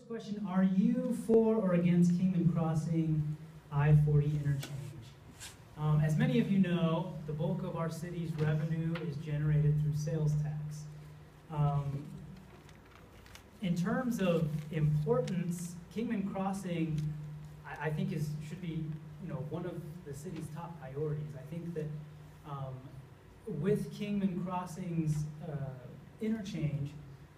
first question, are you for or against Kingman Crossing I-40 interchange? As many of you know, the bulk of our city's revenue is generated through sales tax. In terms of importance, Kingman Crossing, I think should be one of the city's top priorities. I think that with Kingman Crossing's interchange,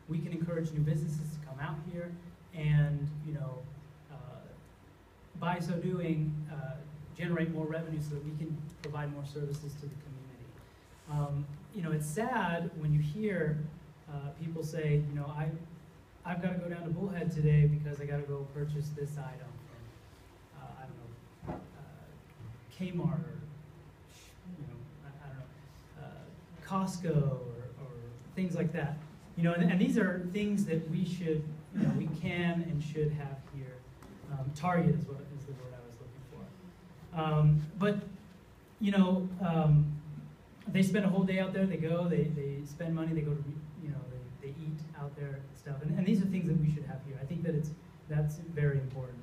we can encourage new businesses to come out here, and by so doing, generate more revenue so that we can provide more services to the community. It's sad when you hear people say, I've got to go down to Bullhead today because I got to go purchase this item from, I don't know, Kmart or, I don't know, Costco or things like that. And these are things that we should, we can and should have here. Target is the word I was looking for. But they spend a whole day out there. They go, they spend money. They go to, they eat out there and stuff. And these are things that we should have here. I think that that's very important.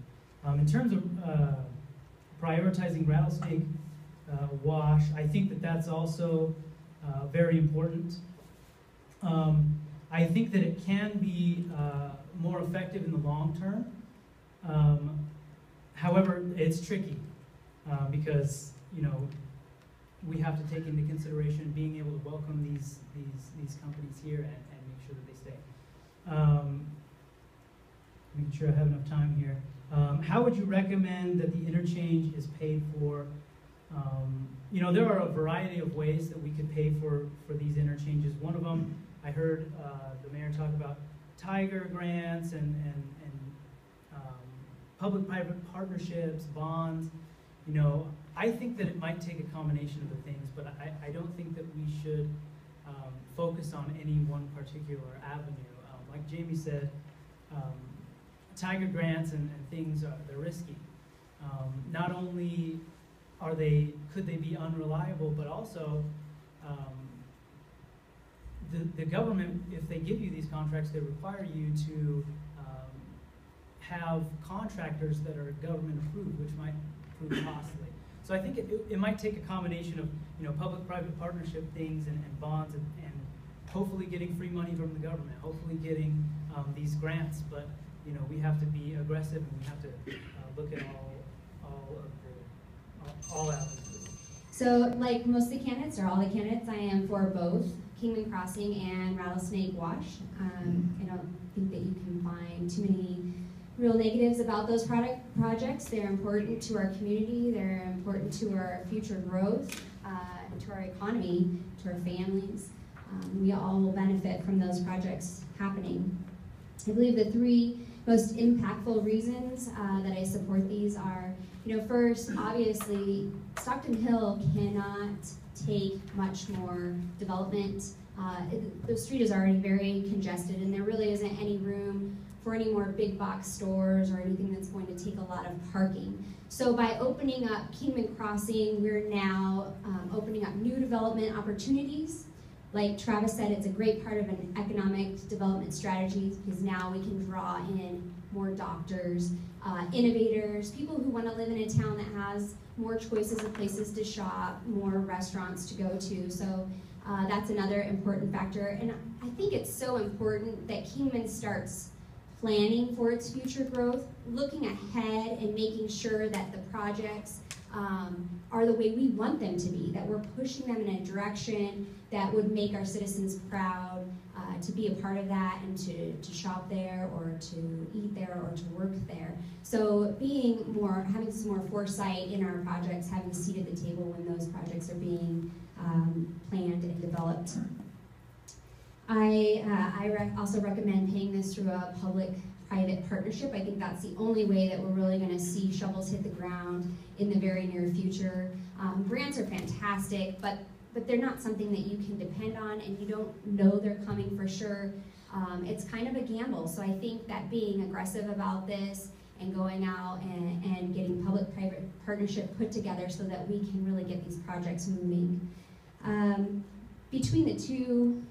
In terms of prioritizing rattlesnake wash, I think that that's also very important. I think that it can be more effective in the long term. However, it's tricky because we have to take into consideration being able to welcome these companies here and make sure that they stay. Making sure I have enough time here. How would you recommend that the interchange is paid for? There are a variety of ways that we could pay for these interchanges. One of them, I heard the mayor talk about Tiger grants and public-private partnerships, bonds. I think that it might take a combination of the things, but I don't think that we should focus on any one particular avenue. Like Jamie said, Tiger grants and things, they're risky. Not only could they be unreliable, but also the government, if they give you these contracts, they require you to have contractors that are government approved, which might prove costly. So I think it might take a combination of public-private partnership things and bonds and hopefully getting free money from the government, hopefully getting these grants. But we have to be aggressive and we have to look at all avenues. So like most of the candidates, or all the candidates, I am for both Kingman Crossing and Rattlesnake Wash. I don't think that you can find too many real negatives about those projects. They're important to our community, they're important to our future growth, to our economy, to our families. We all will benefit from those projects happening. I believe the three most impactful reasons that I support these are, first, obviously, Stockton Hill cannot take much more development. The street is already very congested, and there really isn't any room for any more big box stores or anything that's going to take a lot of parking. So by opening up Kingman Crossing, we're now opening up new development opportunities. Like Travis said, it's a great part of an economic development strategy because now we can draw in more doctors, innovators, people who want to live in a town that has more choices of places to shop, more restaurants to go to. So that's another important factor. And I think it's so important that Kingman starts planning for its future growth, looking ahead and making sure that the projects are the way we want them to be, that we're pushing them in a direction that would make our citizens proud to be a part of that and to shop there or to eat there or to work there. So having some more foresight in our projects, having a seat at the table when those projects are being planned and developed. I also recommend paying this through a public-private partnership. I think that's the only way that we're really going to see shovels hit the ground in the very near future. Grants are fantastic, but they're not something that you can depend on, and you don't know they're coming for sure. It's kind of a gamble, so I think that being aggressive about this and going out and getting public-private partnership put together so that we can really get these projects moving. Between the two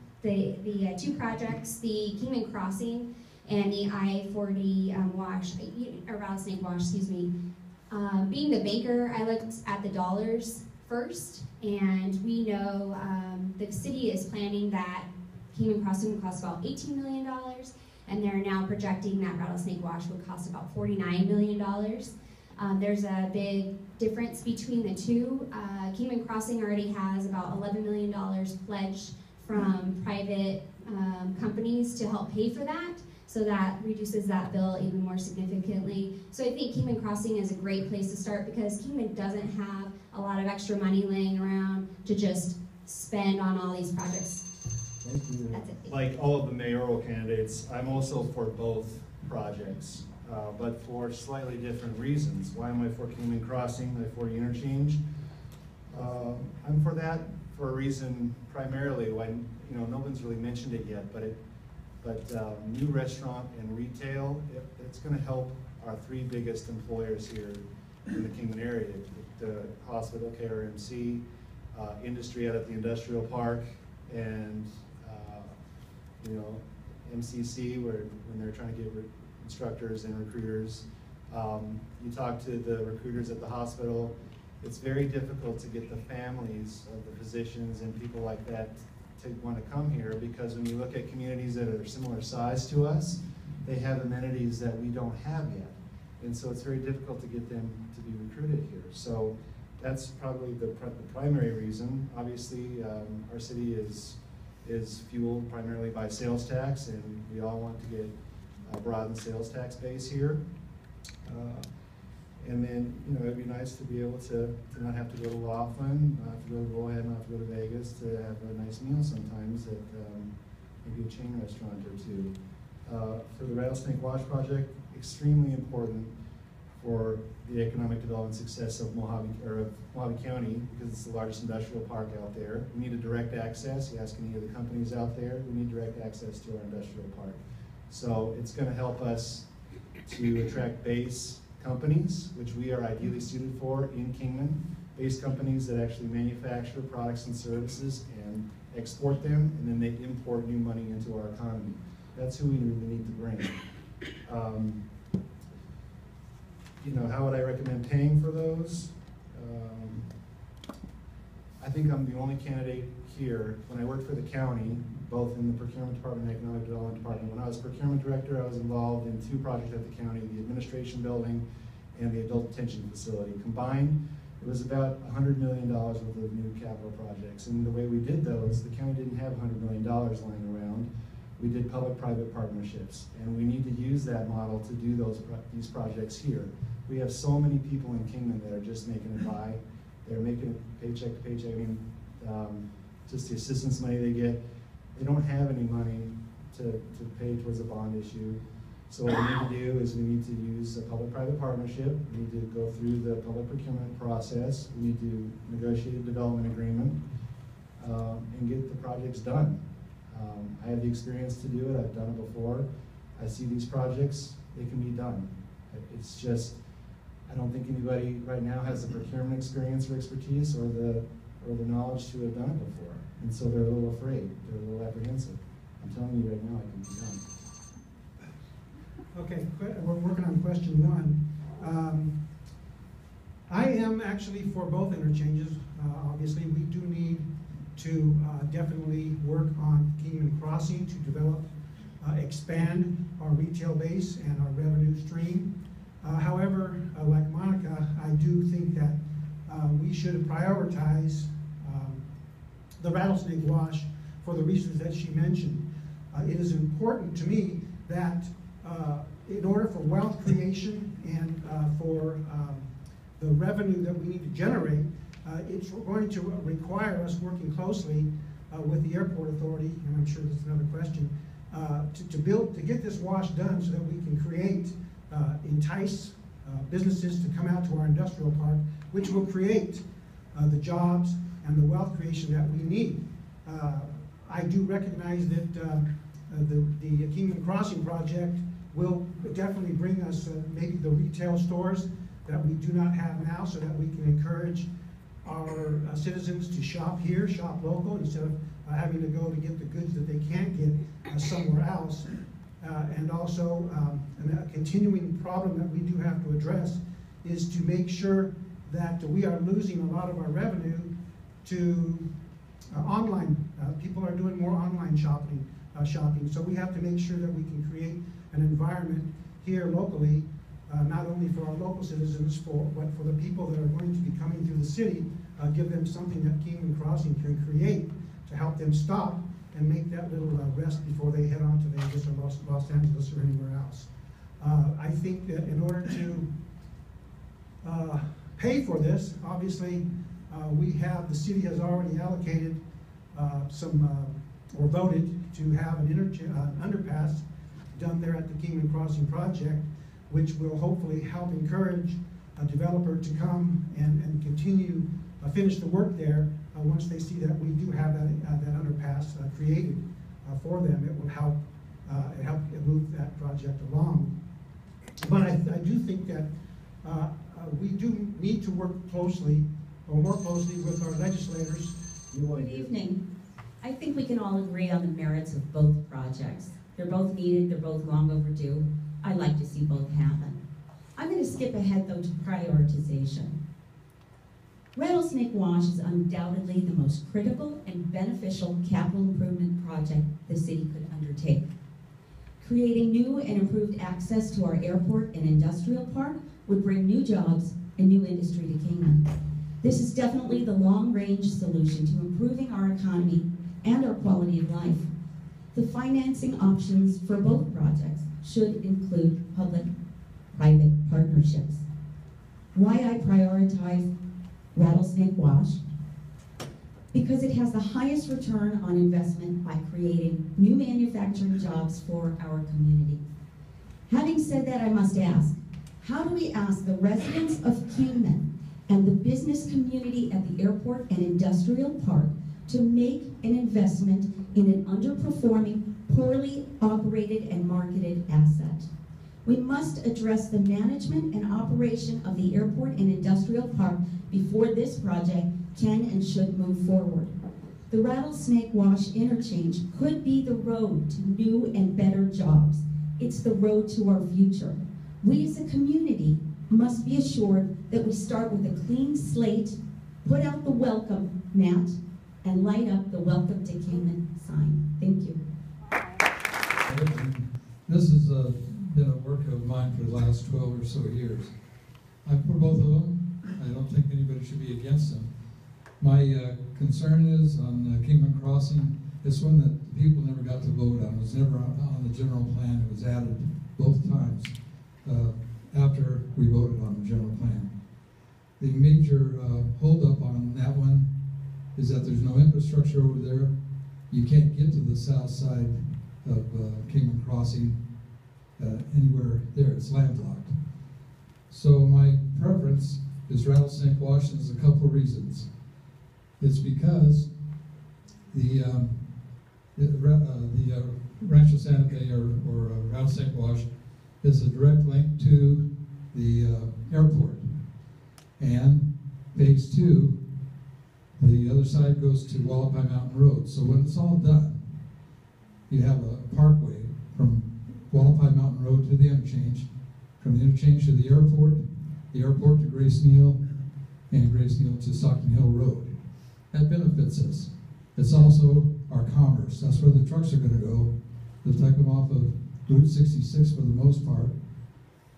projects, the Kingman Crossing and the I-40 wash, or rattlesnake wash, excuse me. Being the banker, I looked at the dollars first, and we know the city is planning that Kingman Crossing would cost about $18 million, and they're now projecting that rattlesnake wash would cost about $49 million. There's a big difference between the two. Kingman Crossing already has about $11 million pledged from private companies to help pay for that, so that reduces that bill even more significantly. So I think Kingman Crossing is a great place to start because Kingman doesn't have a lot of extra money laying around to just spend on all these projects. Thank you. That's it. Like all of the mayoral candidates, I'm also for both projects, but for slightly different reasons. Why am I for Kingman Crossing? Am I for the interchange? I'm for that for a reason primarily. When no one's really mentioned it yet, but new restaurant and retail, it's going to help our three biggest employers here in the Kingman area: the hospital, KRMC, industry out at the industrial park, and MCC, when they're trying to get instructors and recruiters. You talk to the recruiters at the hospital, it's very difficult to get the families of the physicians and people like that to want to come here, because when you look at communities that are similar size to us, they have amenities that we don't have yet. And so it's very difficult to get them to be recruited here. So that's probably the primary reason. Obviously, our city is fueled primarily by sales tax, and we all want to get a broadened sales tax base here. And then, it'd be nice to be able to not have to go to Laughlin, not have to go to Bullhead, not have to go to Vegas to have a nice meal sometimes at maybe a chain restaurant or two. For the Rattlesnake Wash Project, extremely important for the economic development success of Mojave County, because it's the largest industrial park out there. We need a direct access. You ask any of the companies out there, we need direct access to our industrial park. So it's going to help us to attract base companies, which we are ideally suited for in Kingman, base companies that actually manufacture products and services and export them, and then they import new money into our economy. That's who we really need to bring. How would I recommend paying for those? I think I'm the only candidate here. When I worked for the county, both in the procurement department and economic development department, when I was procurement director, I was involved in two projects at the county: the administration building and the adult detention facility. Combined, it was about $100 million worth of new capital projects. And the way we did those, the county didn't have $100 million lying around. We did public-private partnerships, and we need to use that model to do these projects here. We have so many people in Kingman that are just making it by. They're making it paycheck to paycheck. I mean, just the assistance money they get. They don't have any money to pay towards a bond issue. So what we need to do is we need to use a public-private partnership. We need to go through the public procurement process. We need to negotiate a development agreement and get the projects done. I have the experience to do it. I've done it before. I see these projects, they can be done. It's just, I don't think anybody right now has the procurement experience or expertise or the knowledge to have done it before. And so they're a little afraid, they're a little apprehensive. I'm telling you right now, it can be done. Okay, we're working on question one. I am actually for both interchanges. Obviously, we do need to definitely work on Kingman Crossing to develop, expand our retail base and our revenue stream. However, like Monica, I do think that we should prioritize the Rattlesnake Wash for the reasons that she mentioned. It is important to me that in order for wealth creation and for the revenue that we need to generate, it's going to require us working closely with the airport authority, and I'm sure that's another question, to get this wash done so that we can entice businesses to come out to our industrial park, which will create the jobs and the wealth creation that we need. I do recognize that the Kingman Crossing project will definitely bring us maybe the retail stores that we do not have now, so that we can encourage our citizens to shop here, shop local, instead of having to go to get the goods that they can't get somewhere else. and also a continuing problem that we do have to address is to make sure that we are losing a lot of our revenue to online. People are doing more online shopping, so we have to make sure that we can create an environment here locally, not only for our local citizens, but for the people that are going to be coming through the city, give them something that Kingman Crossing can create to help them stop and make that little rest before they head on to Vegas or Los Angeles or anywhere else. I think that in order to pay for this, obviously, the city has already allocated or voted to have an underpass done there at the Kingman Crossing project, which will hopefully help encourage a developer to come and continue, finish the work there. Once they see that we do have that underpass created for them, it will help move that project along. But I do think that we do need to work closely, or more closely, with our legislators. Good evening. I think we can all agree on the merits of both projects. They're both needed, they're both long overdue. I'd like to see both happen. I'm going to skip ahead, though, to prioritization. Rattlesnake Wash is undoubtedly the most critical and beneficial capital improvement project the city could undertake. Creating new and improved access to our airport and industrial park would bring new jobs and new industry to Kingman. This is definitely the long-range solution to improving our economy and our quality of life. The financing options for both projects should include public-private partnerships. Why I prioritize Rattlesnake Wash? Because it has the highest return on investment by creating new manufacturing jobs for our community. Having said that, I must ask, how do we ask the residents of Kingman and the business community at the airport and industrial park to make an investment in an underperforming, poorly operated and marketed asset? We must address the management and operation of the airport and industrial park before this project can and should move forward. The Rattlesnake Wash interchange could be the road to new and better jobs. It's the road to our future. We as a community must be assured that we start with a clean slate, put out the welcome mat, and light up the Welcome to Kingman sign. Thank you. This has been a work of mine for the last 12 or so years. I'm for both of them. I don't think anybody should be against them. My concern is on Kingman Crossing, it's one that people never got to vote on. It was never on the general plan. It was added both times after we voted on the general plan. The major holdup on that one is that there's no infrastructure over there. You can't get to the south side of Kingman Crossing anywhere there. It's landlocked. So my preference is Rattlesnake Wash, and there's a couple of reasons. It's because the Rancho Santa Fe or Rattlesnake Wash is a direct link to the airport. And phase 2, the other side goes to Wallapai Mountain Road. So when it's all done, you have a parkway from Wallapai Mountain Road to the interchange, from the interchange to the airport to Grace Neal, and Grace Neal to Stockton Hill Road. That benefits us. It's also our commerce. That's where the trucks are going to go. They'll take them off of Route 66 for the most part,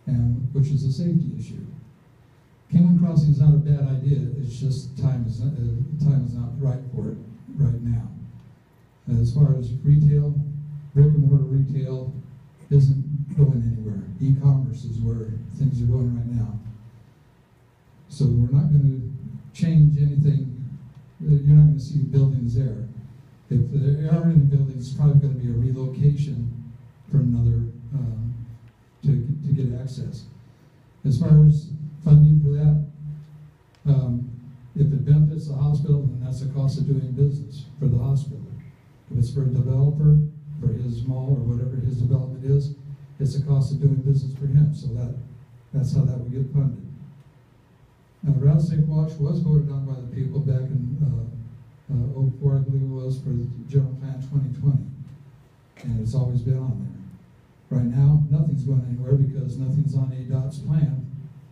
and which is a safety issue. Kingman Crossing is not a bad idea. It's just time is not right for it right now. And as far as retail, brick and mortar retail isn't going anywhere. E-commerce is where things are going right now. So we're not going to change anything. You're not going to see buildings there. If there are any buildings, it's probably going to be a relocation for another to get access. As far as funding for that, if it benefits the hospital, then that's the cost of doing business for the hospital. If it's for a developer, for his mall or whatever his development is, it's the cost of doing business for him. So that's how that would get funded. Now, the Rattlesnake Wash was voted on by the people back in 04, I believe it was, for the General Plan 2020. And it's always been on there. Right now, nothing's going anywhere because nothing's on ADOT's plan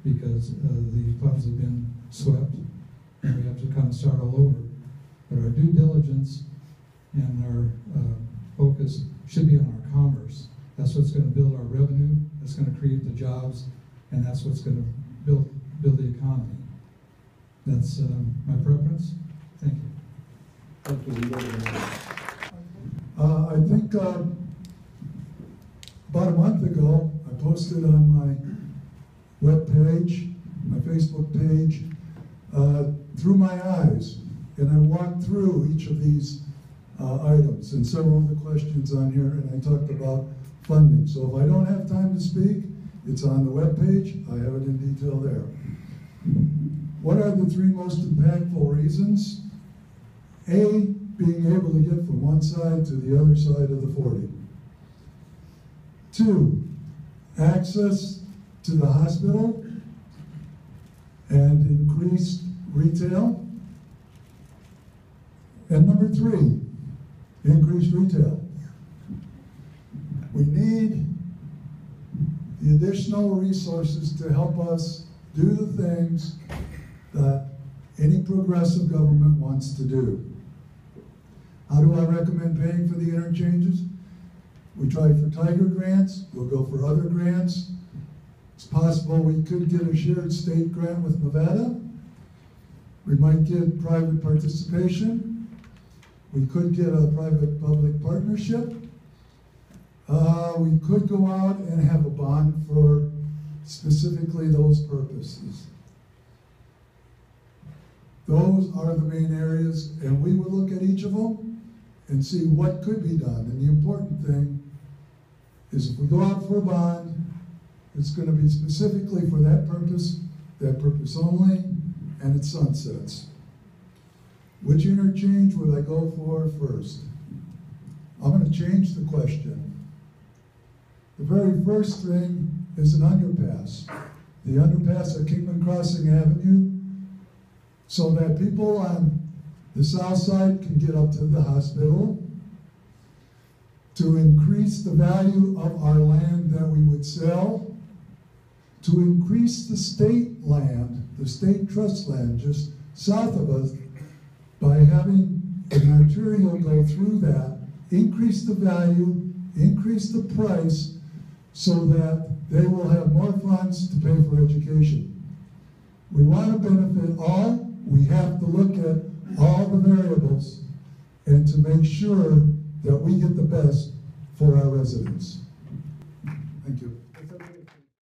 because the funds have been swept and we have to kind of start all over. But our due diligence and our focus should be on our commerce. That's what's going to build our revenue, that's going to create the jobs, and that's what's going to build the economy. That's my preference. Thank you. Thank you. I think about a month ago, I posted on my web page, my Facebook page, Through My Eyes, and I walked through each of these items and several of the questions on here, and I talked about funding. So if I don't have time to speak, it's on the web page. I have it in detail there. What are the three most impactful reasons? A, being able to get from one side to the other side of the 40. 2, access to the hospital and increased retail. And number 3, increased retail. We need the additional resources to help us do the things that any progressive government wants to do. How do I recommend paying for the interchanges? We tried for Tiger grants, we'll go for other grants. It's possible we could get a shared state grant with Nevada. We might get private participation. We could get a private-public partnership. We could go out and have a bond for specifically those purposes. Those are the main areas, and we will look at each of them and see what could be done. And the important thing is if we go out for a bond, it's going to be specifically for that purpose only, and it sunsets. Which interchange would I go for first? I'm going to change the question. The very first thing is an underpass. The underpass at Kingman Crossing Avenue, so that people on the south side can get up to the hospital, to increase the value of our land that we would sell, to increase the state land, the state trust land just south of us, by having an arterial go through that, increase the value, increase the price, so that they will have more funds to pay for education. We want to benefit all. We have to look at all the variables and to make sure that we get the best for our residents.